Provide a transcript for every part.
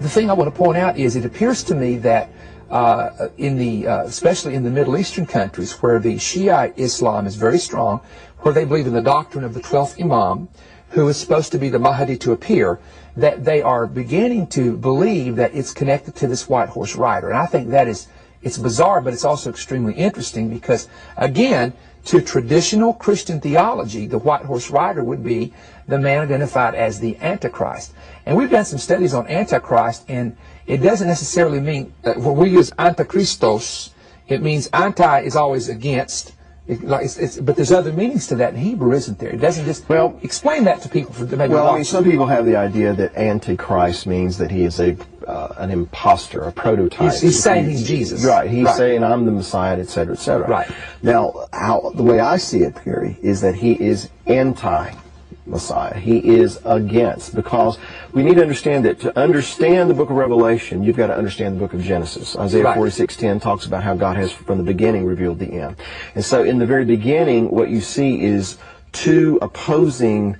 the thing I want to point out is it appears to me that especially in the Middle Eastern countries where the Shiite Islam is very strong, where they believe in the doctrine of the 12th Imam, who is supposed to be the Mahdi to appear, that they are beginning to believe that it's connected to this white horse rider. And I think that it's bizarre, but it's also extremely interesting because, again, to traditional Christian theology, the white horse rider would be the man identified as the Antichrist. And we've done some studies on Antichrist, and it doesn't necessarily mean, when we use Antichristos, it means anti is always against, but there's other meanings to that in Hebrew, isn't there? It doesn't just, well, explain that to people. Well, I mean, some people have the idea that Antichrist means that he is an imposter, a prototype. He's saying he's Jesus. Right. He's saying I'm the Messiah, etc., etc. Right. Now, the way I see it, Perry, is that he is anti-Messiah. He is against, because we need to understand that to understand the book of Revelation, you've got to understand the book of Genesis. Isaiah 46:10 talks about how God has from the beginning revealed the end. And so in the very beginning, what you see is two opposing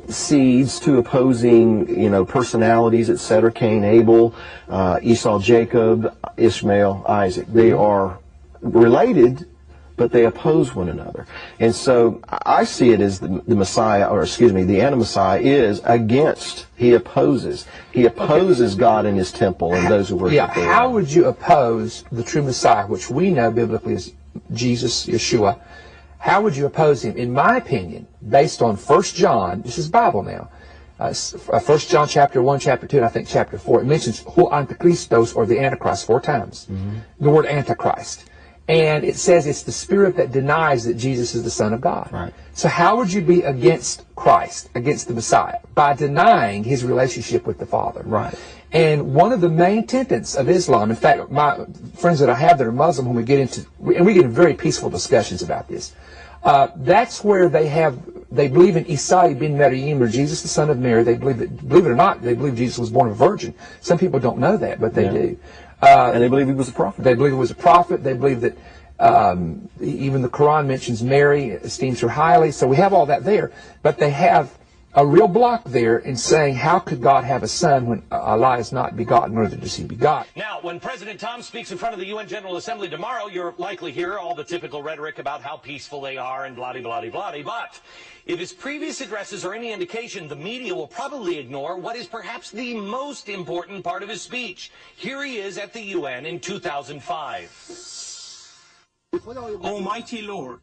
seeds, two opposing, personalities, etc. Cain, Abel, Esau, Jacob, Ishmael, Isaac. They are related, but they oppose one another. And so I see it as the Messiah, or excuse me, the anti-Messiah is against, he opposes. He opposes God in his temple and those who worship there. How would you oppose the true Messiah, which we know biblically is Jesus, Yeshua? How would you oppose him? In my opinion, based on 1 John, this is Bible now, 1 John chapter 1, chapter 2, and I think chapter 4, it mentions Antichristos, or the Antichrist, 4 times. The word Antichrist. And it says it's the spirit that denies that Jesus is the Son of God. Right. So how would you be against Christ, against the Messiah? By denying his relationship with the Father. Right. And one of the main tenets of Islam, in fact, my friends that I have that are Muslim, when we get into, and we get in very peaceful discussions about this, that's where they believe in Isa ibn Maryam, or Jesus the son of Mary. They believe it or not, they believe Jesus was born of a virgin. Some people don't know that, but they do. And they believe he was a prophet. They believe he was a prophet. They believe that even the Quran mentions Mary, esteems her highly. So we have all that there. But they have a real block there in saying, how could God have a son when Allah is not begotten, nor does he begot? Now, when President Tom speaks in front of the UN General Assembly tomorrow, you'll likely hear all the typical rhetoric about how peaceful they are and blah-de-blah-de-blah-de. But if his previous addresses are any indication, the media will probably ignore what is perhaps the most important part of his speech. Here he is at the UN in 2005. Almighty Lord,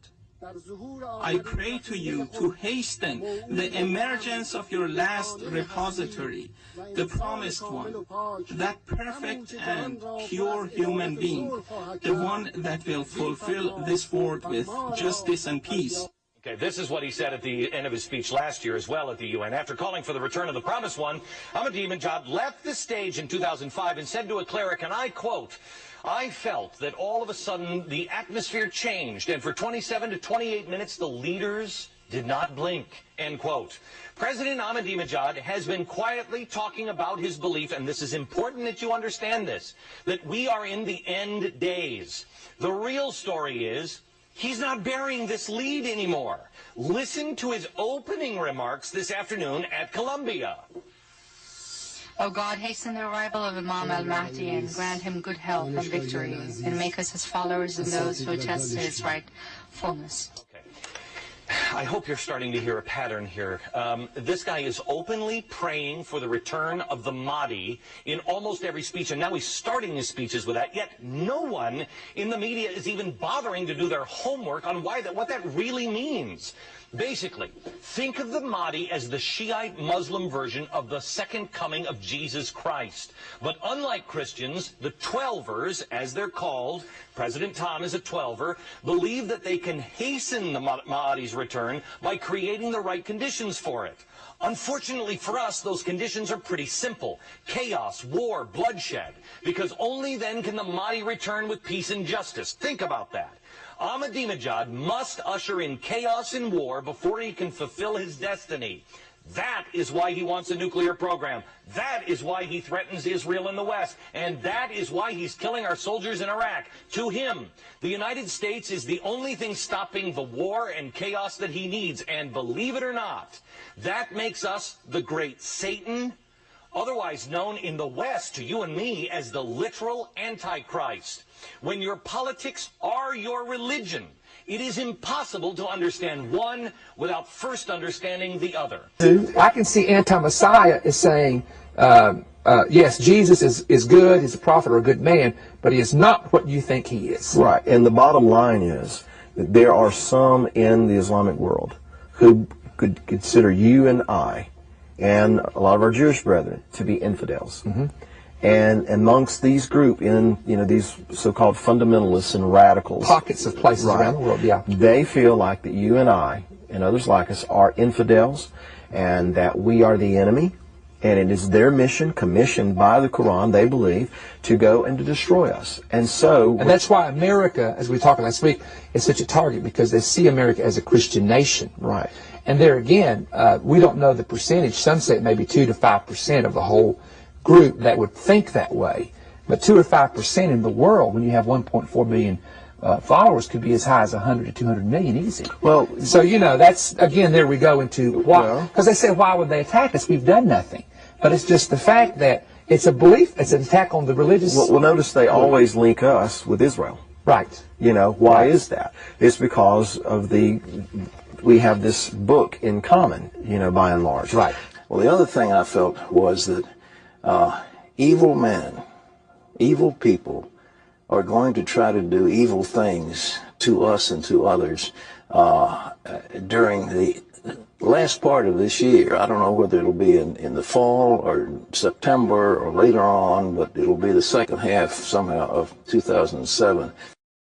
I pray to you to hasten the emergence of your last repository, the promised one, that perfect and pure human being, the one that will fulfill this world with justice and peace. Okay, this is what he said at the end of his speech last year as well at the UN. After calling for the return of the Promised One, Ahmadinejad left the stage in 2005 and said to a cleric, and I quote, "I felt that all of a sudden the atmosphere changed, and for 27 to 28 minutes the leaders did not blink," end quote. President Ahmadinejad has been quietly talking about his belief, and this is important that you understand this, that we are in the end days. The real story is, he's not bearing this lead anymore. Listen to his opening remarks this afternoon at Columbia. O God, hasten the arrival of Imam al-Mahdi and grant him good health and victory, and make us his followers and those who attest to his rightfulness. Okay. I hope you're starting to hear a pattern here. This guy is openly praying for the return of the Mahdi in almost every speech, and now he's starting his speeches with that, yet no one in the media is even bothering to do their homework on what that really means. Basically, think of the Mahdi as the Shiite Muslim version of the second coming of Jesus Christ. But unlike Christians, the Twelvers, as they're called, President Tom is a Twelver, believe that they can hasten the Mahdi's return by creating the right conditions for it. Unfortunately for us, those conditions are pretty simple. Chaos, war, bloodshed. Because only then can the Mahdi return with peace and justice. Think about that. Ahmadinejad must usher in chaos and war before he can fulfill his destiny. That is why he wants a nuclear program. That is why he threatens Israel in the West. And that is why he's killing our soldiers in Iraq. To him, the United States is the only thing stopping the war and chaos that he needs. And believe it or not, that makes us the great Satan otherwise known in the West to you and me as the literal Antichrist. When your politics are your religion, it is impossible to understand one without first understanding the other. I can see anti-Messiah is saying, yes, Jesus is good, he's a prophet or a good man, but he is not what you think he is. Right, and the bottom line is that there are some in the Islamic world who could consider you and I, and a lot of our Jewish brethren, to be infidels. Mm-hmm. And amongst these group, in these so-called fundamentalists and radicals, pockets of places around the world, yeah, they feel like that you and I and others like us are infidels, and that we are the enemy, and it is their mission, commissioned by the Quran, they believe, to go and to destroy us. And that's why America, as we talked last week, is such a target, because they see America as a Christian nation. Right. And there again, we don't know the percentage. Some say it may be 2 to 5% of the whole group that would think that way. But 2 or 5% in the world, when you have 1.4 billion followers, could be as high as 100 to 200 million easy. Well, so that's again, there we go into why, because they say, why would they attack us? We've done nothing. But it's just the fact that it's a belief, it's an attack on the religious. Well, notice they always link us with Israel. Right. Why is that? It's because of we have this book in common, by and large. Right. Well, the other thing I felt was that evil men, evil people, are going to try to do evil things to us and to others during the last part of this year. I don't know whether it'll be in the fall or September or later on, but it'll be the second half somehow of 2007.